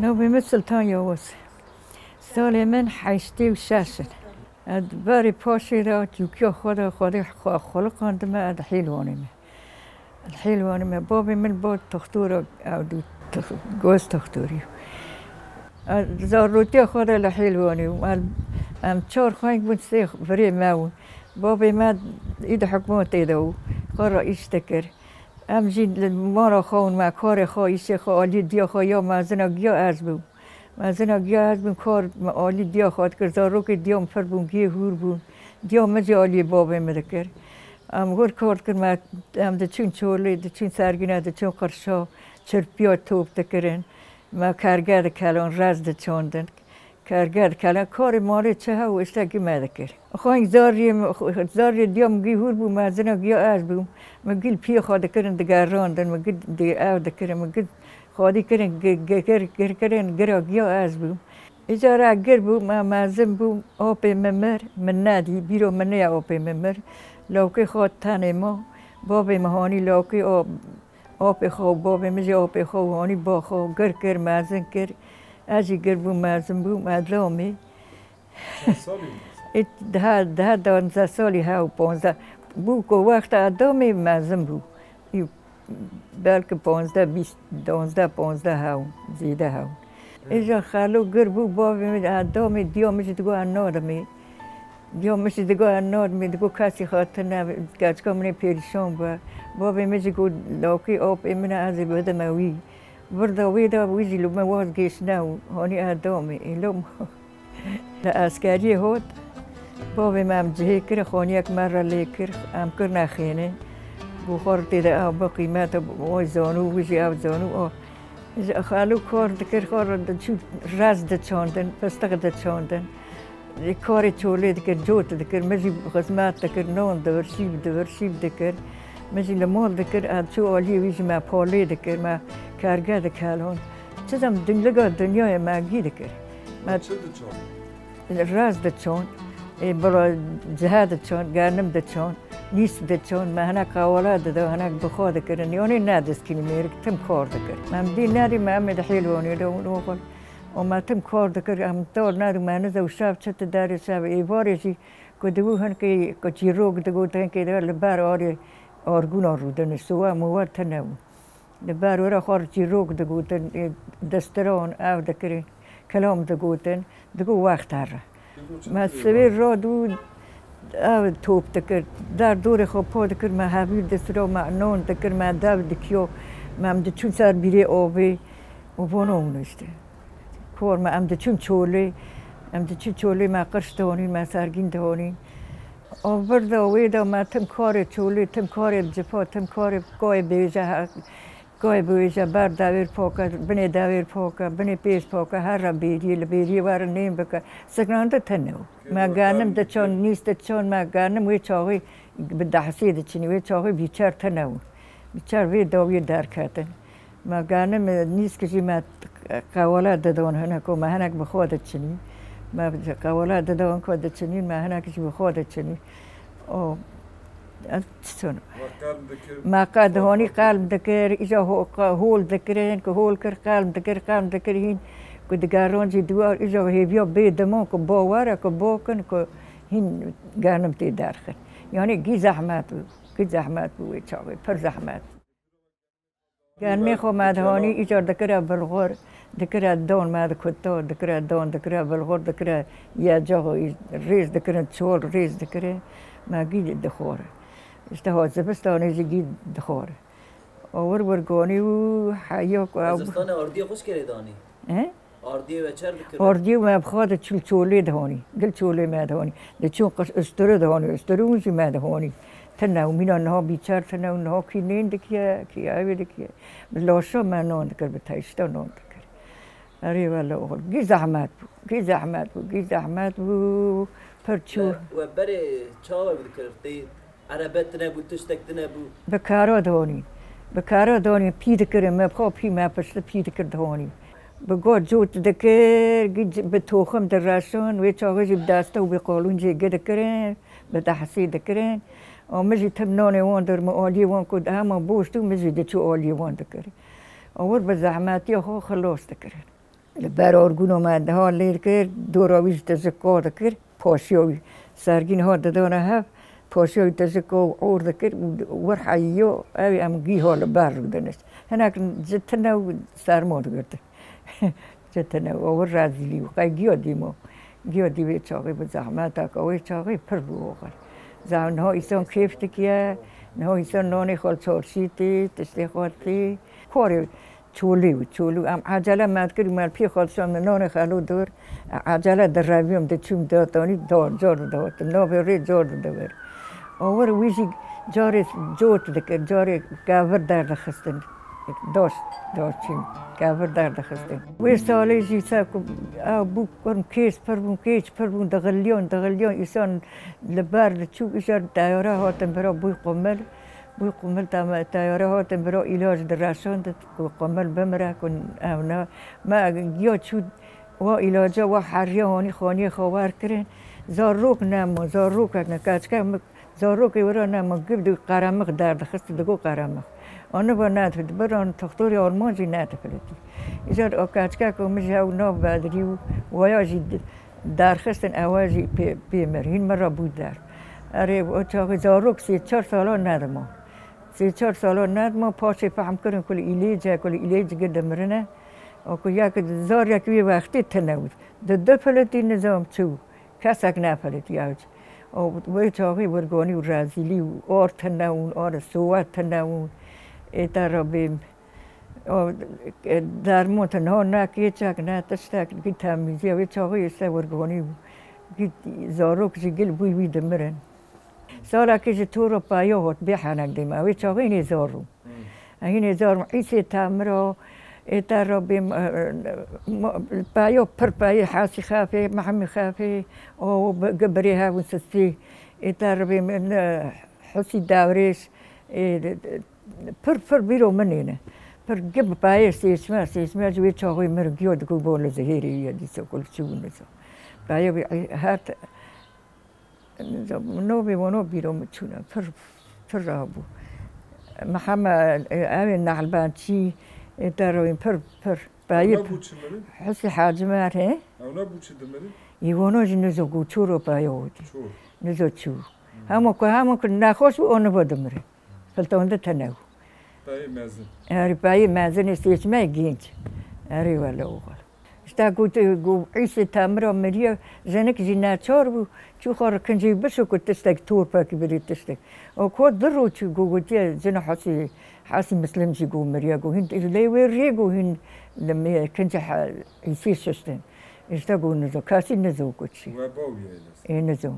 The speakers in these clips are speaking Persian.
نوبي مثل تان يوز سال من 86 باری پاشی را جوکی خدا خلق اندم اد حیلوانیم الحیلوانیم بابی من بود تختور او دو گوز تختوری زاروتی خدا لحیلوانیم ام چهار خانگ بود سیخ بری ماون بابی من اید حکومت ایدو خور رئیس تکر ام جید ما را خون ما کار خواهیش خواهی دیا خواهی مازنا گیا از بو مازنا گیا از بو کار عالی دیا خواهد کرد زارو که دیام فر بون گیه هور بون دیام مجی عالی بابی مدکر ام غور کار کرد ما ام دچون چولی دچون سرگینه دچون قرشا چرپیا توپ دکرن ما کارگر کلان راز دچوندن کارگر کلان کار مالی چه ها و اشتاقی مدکر خواهی زاری دیام گیه هور بون مازنا گیا از بون مگیل پی خواهد کردن دگر راندن مگیل دی او دکرن مگیل خواهی کردن گر گیا از بوم اجاره گر بوم مازم بوم آب ممر من ندی بیرو من نیا آب ممر لوکی خواهد تنه ما باب مهانی لوکی آب خواه باب مجی آب خواه هانی با خواه گر مازن گر ازی گر بوم مازم بوم ادلامی ده 12 سالی ها و 15 بو که وقت ادامی مازم بوم بلکه 15 20 12 15 ها زیده ها ایجا خالو گربو بابی می ادامی دیامش دگو انادمی دیامش دگو انادمی دگو کسی خاطر نه گچکا منی پیرشون با بابی می گو لاکی آب ایمنا ازی بده موی بردا ویدا ویزی لو مواز گیش نو هانی ادامی ایلوم اسکری هود بابی مام جهی کر خانی یک مره لیکر ام کر نخینه بخور دیده او با قیمت او زانو ویزی او زانو او خالو کار دکر کار دچون راز دچاندن پستق دچاندن کار چوله دکر جوت دکر مزی خدمت دکر نان دورشیب دکر مزی لمال دکر ادچو عالی ویزی ما پاله دکر ما کارگر دکالون چیزم دنیا دنیای ماگی دکر ما راز دچان برای جهاد دچان گرنم دچان نیست دچان ما هنگ قوالا داده هنگ بخواد کردن یعنی ندست کنی میرک تم کار دکر من دی نری ما هم دحیلوانی دو نوخل و ما تم کار دکر هم دار نری ما نزد و شب چت داری شب ایواریشی که دو هن که چیروگ دو تن که دار لبر آری آرگون آرودن سوا مواد تنو لبر ورا خار چیروگ دو تن دستران او دکری کلام دو تن دو وقت هر ما سوی را دو او توپ دکر در دور خواب پا دکر ما حبیب دسترا معنان دکر ما دو دکیو ما هم چون سر بیره آبی و بانا اونشته کار ما هم چون چوله ما قرش دهانی ما سرگین دهانی آورد آویده ما تم کار چوله تم کار جفا تم کار گای بیجه بر دایر پاکه بنی دایر پاکه بنی پیش پاکه هر را بیری وار نیم بکه سکنانده تنو ما گانم دچان نیست دچان ما گانم وی چاقی به دحسی دچنی وی چاقی بیچار تنو بیچار وی داوی در کردن ما گانم نیست که ما قوالا دادن هنگ و ما هنگ بخواد دچنی ما قوالا دادن که دچنی ما هنگ که بخواد دچنی او چطور ما قدهانی قلب دکر ایجا هول دکرین که هول کر قلب دکرین که دگران جی دوار ایجا هیویا بیدمان که باوره که باکن که هین گرنم تی درخن یعنی گی زحمت بود چاوی پر زحمت گرمی خو مدهانی ایجا دکر بلغور دکر دان مد کتا دکر دان دکر بلغور دکر یا جا ریز دکرن چول ریز دکره ما گی دخوره اشتهاد زبستانی زگی دخوره آور برگانی و حیاک و ازستان آردی خوش کرده دانی؟ آردی و چر بکرده؟ آردی و مبخواد چوله دهانی گل چوله مدهانی دچون قش استره دهانی استره اونجی مدهانی تنو مینا نها بیچار تنو نها کی نین دکیه کی آوی دکیه بلاشا من نان دکر بتایشتا نان دکر اره والا اول گی زحمت بود پرچور و بره چاوه بکرده عربت نبود تشتک نبود بکارا دانی پی دکرم مبخوا پی مپشت پی دکر دهانی بگاه جوت دکر به توخم در راشون وی چاقه جیب دسته و به قالون جیگه دکرن به تحصیل دکرن مجی تم نان وان در معالی وان کد همه بوشتو مجی دچو عالی وان دکرن آور به زحمتی خو خلاص دکرن برارگون آمد ها لیر کرد دوراویش تزکا کرد پاشیوی سرگین ها دادانه هف پاشیوی تزکا عرض کرد ور حیو اوی ام گی حال برگ دنست هنک جتنه و سرماد کرده جتنه و ور رازیلی و قای گیا دیوی چاقی به زحمت اکاوی چاقی پر بو آقل زمان ها ایسان کیفت کیه نه ایسان نانی خال چارشیتی تشتی خالتی کاری چولو ام عجله مد کردیم من پی خالشان نان خالو دور عجله در رویم ده چوم دادانی جار داد نابری جار داد آور ویژی جاری جوت دکر جاری گاور درد خستن داشتیم گاور درد خستن وی سالی جیسا کو بو کرم کیس پر بون دغلیون ایسان لبر چوب ایشار دایره هاتن برا بوی قمل تام تیاره هاتن برا علاج در رساند قمل بمره کن اونا ما گیا چود و علاجا و حریانی خانی خاور کرن زاروک نه کچکه زاروک ورا نه مگب دو قرمق درد خست دگو قرمق آنها با ندفت بران تختوری آرمانجی ندفلتی ایزاد کچکه که میشه او ناف بدری و ویاجی درخستن اوازی پیمر این مرا بود در اره چاقی زاروک 3-4 سالا ندما 3-4 سالا ندما پاشه فهم کردن کل ایلیج گرد مرنه و که یک زار یکی وقتی تنود دو پلتی نظام چو کسک نپلتی اوج و چاقی ورگانی و رازیلی و آر تنون آر سوات تنون ایتا را بیم درمون تنها نکی چک نه تشتک گی تمیزی و چاقی ایسا ورگانی و گی زاروک جگل بوی دمرن سالا که تو رو پایا هات بیحنک دیمه و چاقی این زارم ایسی تامرا ایتا را بیم پایا پر پایا حاسی خافی محمی خافی و گبری ها و سستی ایتا را بیم حسی داوریش پر بیرو منینه پر گب پایا سیسمه جوی چاقی مرگیو دکو بول زهیری یادیسو کل چون نسو پایا بی هات نو بیرو مچونه پر رابو محمد اوی نعلبانچی داروین پر پایا حسی حاجمار هی اونا بو چی دمری؟ ایوانو جی نزو گو چورو پایا هودی نزو چو همو که نخوش و اونو با دمره فلتونده تنو پای مزن اری پای مزن استیچمه گینج اری والا اوغل اشتا گو عیسی تامرا مریا زنک جی ناچار بو چو خار کنجی بشو که تشتک تور پاکی بری تشتک او کود درو چو گو تیا زن حاسی مسلم جی گو مریا گو هند لیوی ری گو هند لما کنجی عیسی ششتن اشتا گو نزو کاسی نزو کچی و باوی ایلس این نزو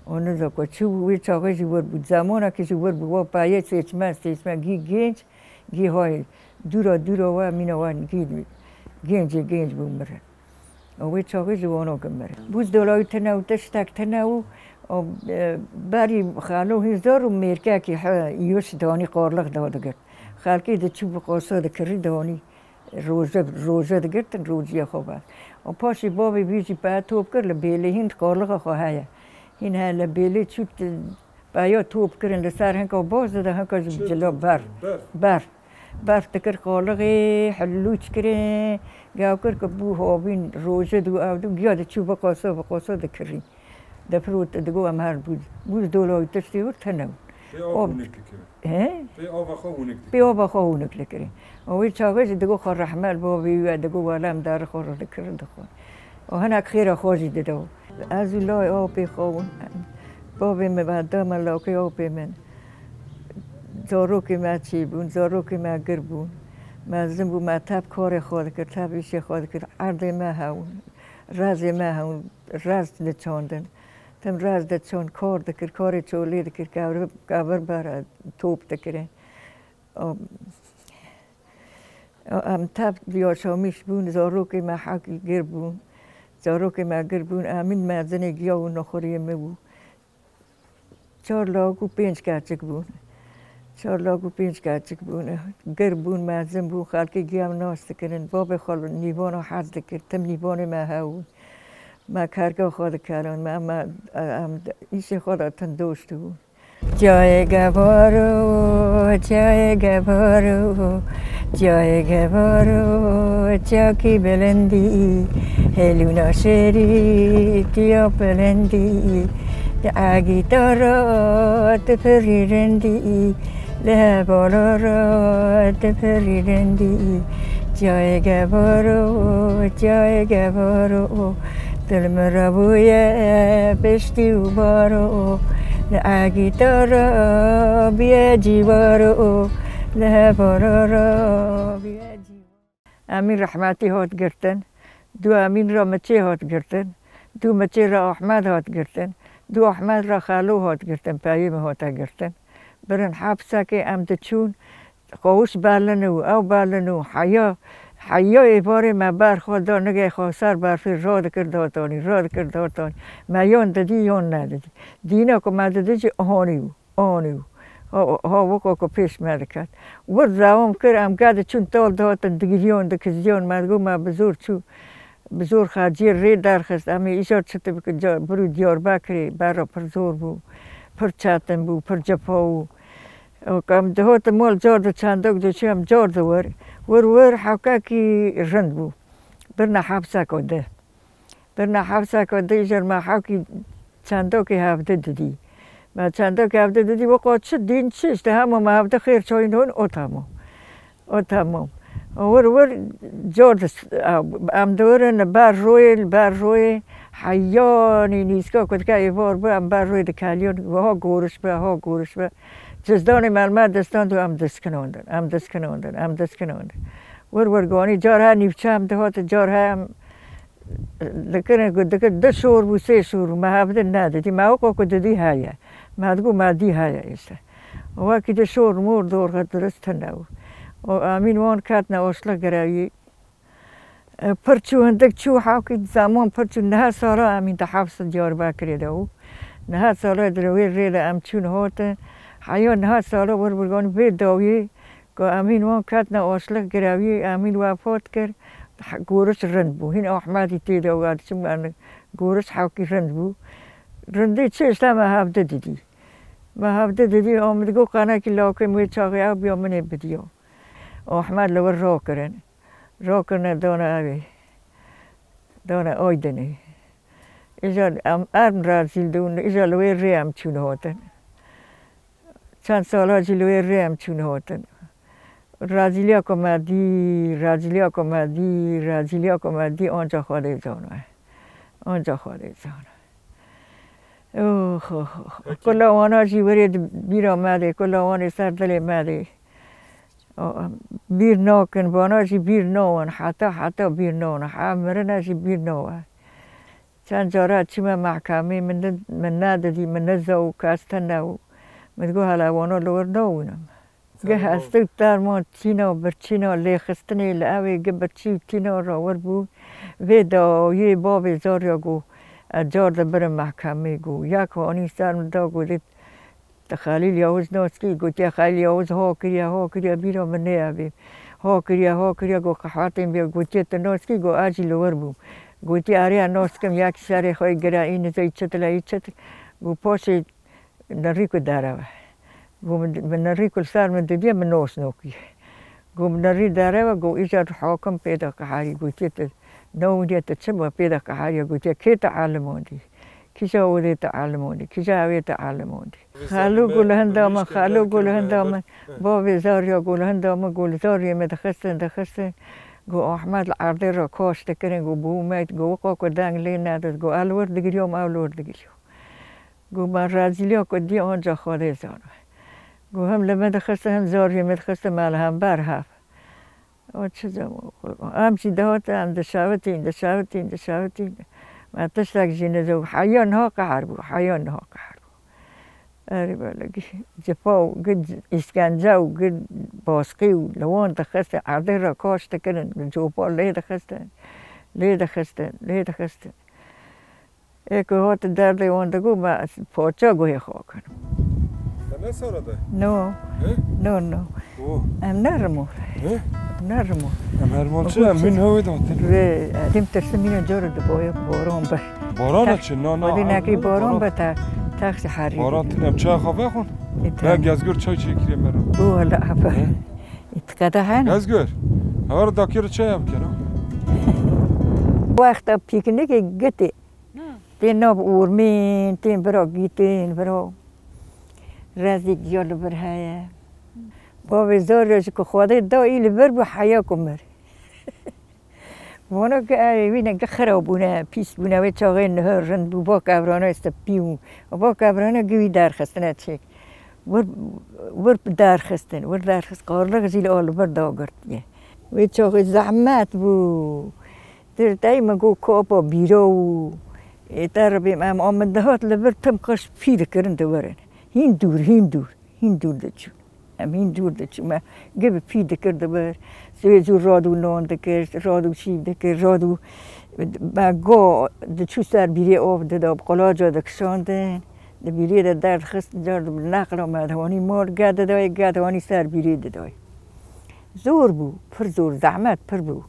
onu da koçu ve çağıcı var bu zamana ki var bu payet seçme gi genç gi hay dura ve minavan genç bu mır o ve çağıcı onu gömer bu dolayı tenav teştak tenav o bari xalo hizar merka ki yuş dani qarlıq da gert xalqi de çub qosa da kiri dani roza da gert roziya xoba o paşi babi bizi pa top kar le belehin qarlıq xohaya این هلا بیلی چوت بایا توپ کردن لسر هنگا باز ده هنگا جلو بر تکر خالقی حلوچ کردن گاو کرد که بو هاوین روزه دو آدو گیاد چوب قاسا ده کردن ده فروت دگو هم هر بود دولای تشتی ور تنو بی آبا هونک لکرن اوی چاقش دگو خور رحمل بابی و دگو والم دار خور لکرن دخون و هنک خیر خوشی دو از لای آبی خون بابی من بعد ما لاکی آبی من زاروکی ما چی بون زاروکی ما گر بون ما زنبو ما تاب کار خود کرد تاب ایشی خود کرد عرض ما هون راز دچاندن تم راز دچان کار دکر کار چولی دکر کاور بارا توپ دکره ام تاب بیاشامیش بون زاروکی ما حقی گر بون زاروکی ما گر بون امین مزنی گیا و نخوری مبو 4 لاگو 5 کچک بون 4 لاگو 5 کچک بون گر بون مزن بون خالقی گیام ناست کردن باب خال نیوان حرز کرد تم نیوان ما هون ما کارگاه خود کردن ما ایش خود تندوشت بون جای گبارو جای گوارو چاکی بلندی هلونا شری تیا بلندی اگی دارا تپریرندی له بالا را تپریرندی جای گوارو دل مرابوی پشتی و بارو اگی دارا بیا جیوارو له بالا را بیا جیوارو امین رحمتی هات گرتن دو امین را مچه هات گرتن دو مچه را احمد هات گرتن دو احمد را خالو هات گرتن پایم هات گرتن برن حبسه که امد چون قوش بالنو او بالنو حیا ایباره ما برخواد دار نگه خواستر برفی راد کرد هاتانی ما یون دادی یون ندادی دینا که ما دادی چه آنیو ها وقا که پیش مرد کرد ورد زوام کرد ام گاده چون تال دهاتن دگیریون دکزیون مرگو ما بزور چو بزور خرجی ری درخست امی ایشار چطه بکن برو دیار بکری برا پر زور بو پر چاتن بو پر جپا بو کم دهات مال جارد چندک دو چی هم جارد ور حقا کی رند بو برنا حبسه کنده ایشار ما حقی چندک هفته دادی ما چندک هفته دادی وقا چه دین چیست همه ما هفته خیر چاین هون او تمام ور جارد ام دورن بر روی حیانی نیسکا کد که ایوار با ام بر روی دکالیون و ها گورش با جزدان ملمد دستان دو ام دست کناندن ور گانی جار ها نیفچه هم دهات جار ها هم دکرن دکر ده شور بو سه شور ما هفته ندادی ما اوقا کد دی هایه ما دگو ما دی هایه ایسته وکی ده شور مور دور خد درست نو و امین وان کات نواشلا گرایی پرچو هندک چو حاکی زمان پرچو نه سالا امین ده حفظ دیار بکری دو نه سالا دروی ریل ام چون هات حیا نه سالا برگانی به داوی که امین وان کات نواشلا گرایی امین وفات کرد گورش رند بو هین احمدی تیده و چون من گورش حاکی رند بو رندی چیست ما هفته دیدی آمد گو قناه که لاکه موی چاقی او بیا منه بدیو احمد لور را کرنه دانه آیدنه ایجا ارم رازیل دون ایجا لوی ریم چون هاتن چند سال ها جی لوی ریم چون هاتن رازیلیا کمدی آنجا خواده زانه کلا وانا جی ورید بیر آمده کلا وانی سر دل مده بیر ناکن بانا جی بیر نوان حتی بیر نوان حامرنا جی بیر نوان چند جارت چی من محکمه من ندادی من نزاو کستن نو من گو حالا وانا لور نوانم گه هستک درمان تینا برچینا لیخستنی لعوی گه برچی تینا راور بود وی دایه باب زاریا گو جار برم محکمه گو یک آنی سرم دا گو دید خلیل یاوز ناسکی گوتی خلیل یاوز ها کریا بیرا من نیابیم ها کریا گو قحاتیم بیا گوتی ناسکی گو آجی لور بوم گوتی آریا ناسکم یک سری خواه گره این زی چتل گو پاس نریکو داره گو من نریکو سر من دیدیم من ناس نوکی گو من نری داره گو ایجاد حاکم پیدا قحاری گوتی نوندیت چه با پیدا قحاری گوتی کی تعلموندی کجا اولی تعلموندی کجا اوی تعلموندی خالو گل هندام باب زاریا گل هندام گل زاریا مدخستن گو احمد العرضی را کاشته کرن گو بومید گو وقا که دنگ لی نداد گو الور دگیریوم اولور دگیریوم گو من رازیلیا که دی آنجا خواده زانو گو هم لمدخسته هم زاریا مدخسته مال هم برهف و چه زمان همچی دهات هم دشاوتین ما تشتاق جينا حيانها قهر بو اري بالك جفاو قد اسكنجاو قد باسقي لوان دخست عدي كاش تكن جوبا ليه دخست اكو هات در لوان دغو ما فوچا گوي خوكن نه سره ده نو ام نرمو نرمو چه من هو ده دیم ترسمین جور دو باران چه نه ودی نکی باران به تخت حری باران تنم چه خوابه خون نه گزگور چای چی کردیم برام بو هلا كده هنا Yazgör. Havar dakir çay yap kero. وقت پیکنیک گتی تین ناب اورمین تین برا گیتین برا رزیک جال برهایه با وزارش که خواده دا ایل بر بو حیا کمر وانا که وینه که خرابونه پیس بونه و چاقه نهرن بو با کبرانه است پیو و با کبرانه گوی درخستنه چک ور درخستن ور درخست قارلق زیل آل بر داگرد و چاقه زحمت بو در دایم گو کابا بیرو در بیم ام آمده هات لبر تم قش پیر کردن دورن هین دور دچو ام هین دور دچو ما گب پیر کرد بر سویزو رادو نان دکر رادو شیب دکر رادو ما گو دچو سر بیری آب داد قلاجا دکشاندن دبیری درد خست جارد نقل آمد هانی مار گد هانی سر بیری دای زور بو پر زور زحمت پر بو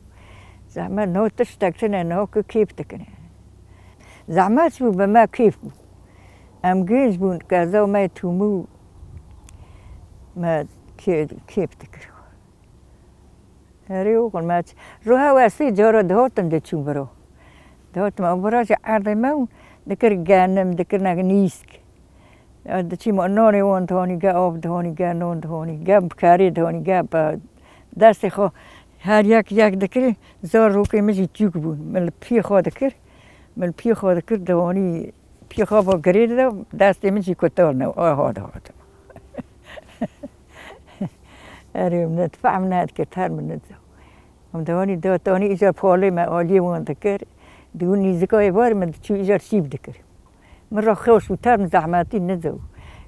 زحمت نه تشتک کنه نه که کیف تکنه زحمت بو به ما کیف بو ام گیز بون که از او ما تومو ما کیف تکنه هری اوقل ما روها واسی جارا دهاتم دچون برو دهاتم ابراج عرض ما دکر گانم دکر نگ نیسک دچی ما نانی وان دهانی گا آب دهانی گا نان دهانی گا کاری دهانی گا دست خو هر یک دکری زار رو که میشه چوک بود مل پی خود دکر مل پی خود دکر دوانی پی خواب گرید دو دستی میشه کتال نو هاد اریم نتفهم نهاد که تر من ندزو هم دوانی دوانی ایجار پاله ما عالی وان دکر دونی زکای بار من چو ایجار سیب دکر من را خوش بود تر زحمتی ندزو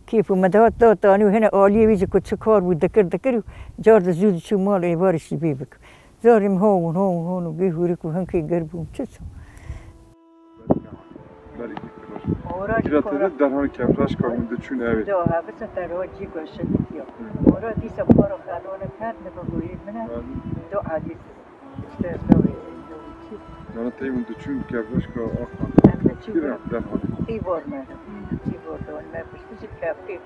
کیف و مداد دوانی و هنه عالی ویژه که چه کار بود دکر جارد زود چو مال ایوار شیبی بکن زاریم هون و گیهوری که هنکی گربون چه سو Giratede derhal kefraş kavminde çün evet. دو هفت تراجی گوشه دیو مورا دیسا پارو خانونه کرد نبگویید منه دو عادی Yani teymun çün kefraş ka akhan. Girat derhal. ایوار مردم ایوار دانی من پشتیش کفتی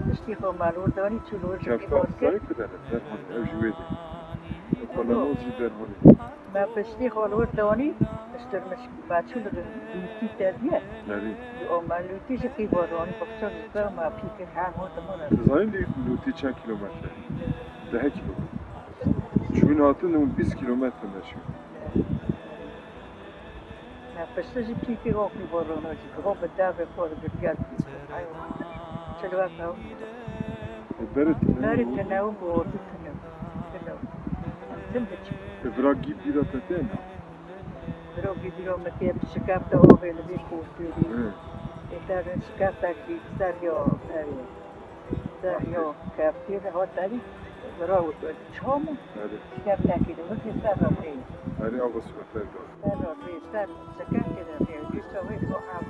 پشتی خو مالور دانی چلور Kefraş zayıf eder derhal. Ev jüvedi. Kalamozci derhal. من پشتی خالور دانی اشترمش بچه لوتی تردیه Yani. ما لوتیش ایوار دانی بخشا زبر ما پیکر همون دمونه Zayin değil luti çen kilometre. Daha kilometre. Çün hatın 20 kilometre meşhur. پشتش پیکی روکی بارونه چی که خوب داغ خود بگیاد چلو اکاو Berit تناو بود تناو تم بچی Vragi birat etena. روکی دیرو متیب شکاف تا آبی لبی کوستی در شکاف تا کی دریا کافتی ها داری برای چامو شکاف تا کی دو که سر رفتی Yani avası var. سر رفتی سر شکاف تا رفتی جوی رو هم